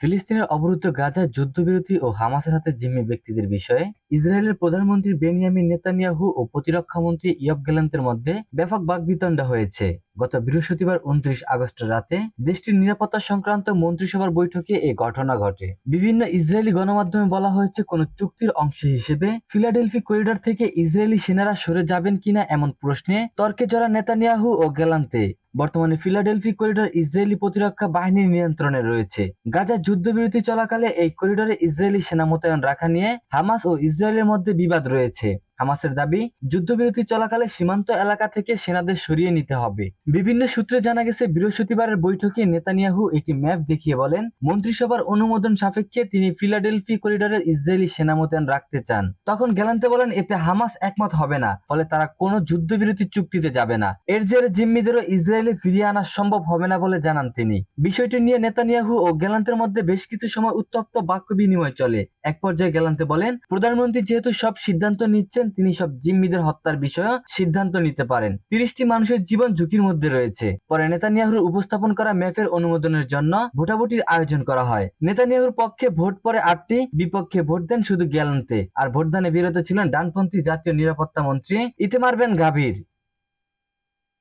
ফিলিস্তিনের অবরুদ্ধ গাজায় যুদ্ধবিরতি ও হামাসের হাতে জিম্মি ব্যক্তিদের বিষয়ে ইসরায়েলের প্রধানমন্ত্রী বেনিয়ামিন নেতানিয়াহু ও প্রতিরক্ষামন্ত্রী ইয়োব গ্যালান্টের মধ্যে ব্যাপক বাকবিতণ্ডা হয়েছে। গত বৃহস্পতিবার 29 আগস্ট রাতে দেশটির নিরাপত্তা সংক্রান্ত মন্ত্রিসভার বৈঠকে এই ঘটনা ঘটে। বিভিন্ন ইসরায়েলি গণমাধ্যমে বলা হয়েছে, কোন চুক্তির অংশ হিসেবে ফিলাডেলফি করিডর থেকে ইসরায়েলি সেনারা সরে যাবেন কিনা এমন প্রশ্নে তর্কে জড়া নেতানিয়াহু ও গ্যালান্তে। বর্তমানে ফিলাডেলফি করিডর ইসরায়েলি প্রতিরক্ষা বাহিনীর নিয়ন্ত্রণে রয়েছে। গাজার যুদ্ধবিরতি চলাকালে এই করিডরে ইসরায়েলি সেনা মোতায়েন রাখা নিয়ে হামাস ও ইসরায়েলের মধ্যে বিবাদ রয়েছে। হামাসের দাবি, যুদ্ধবিরতি চলাকালে সীমান্ত এলাকা থেকে সেনাদের সরিয়ে নিতে হবে। বিভিন্ন সূত্রে জানা গেছে, বৃহস্পতিবারের বৈঠকে নেতানিয়াহু একটি ম্যাপ দেখিয়ে বলেন, মন্ত্রিসভার অনুমোদন সাপেক্ষে তিনি ফিলাডেলফি করিডরের ইসরায়েলি সেনা মোতায়েন রাখতে চান। তখন গ্যালান্তে বলেন, এতে হামাস একমত হবে না, ফলে তারা কোনো যুদ্ধবিরতি চুক্তিতে যাবে না। এর জেরে জিম্মিদেরও ইসরায়েলে ফিরিয়ে আনা সম্ভব হবে না বলে জানান তিনি। বিষয়টি নিয়ে নেতানিয়াহু ও গ্যালান্তের মধ্যে বেশ কিছু সময় উত্তপ্ত বাক্য বিনিময় চলে। এক পর্যায়ে গ্যালান্তে বলেন, প্রধানমন্ত্রী যেহেতু সব সিদ্ধান্ত নিচ্ছেন, তিনি সব জিম্মিদের হত্যার বিষয়ে সিদ্ধান্ত নিতে পারেন। 30টি মানুষের জীবন ঝুঁকির মধ্যে রয়েছে। পরে নেতানিয়াহুর উপস্থাপন করা ম্যাপের অনুমোদনের জন্য ভোটাভুটির আয়োজন করা হয়। নেতানিয়াহুর পক্ষে ভোট পড়ে 8টি, বিপক্ষে ভোট দেন শুধু গ্যালান্তে। আর ভোটদানে বিরত ছিলেন ডানপন্থী জাতীয় নিরাপত্তা মন্ত্রী ইতামার বেন গাভির।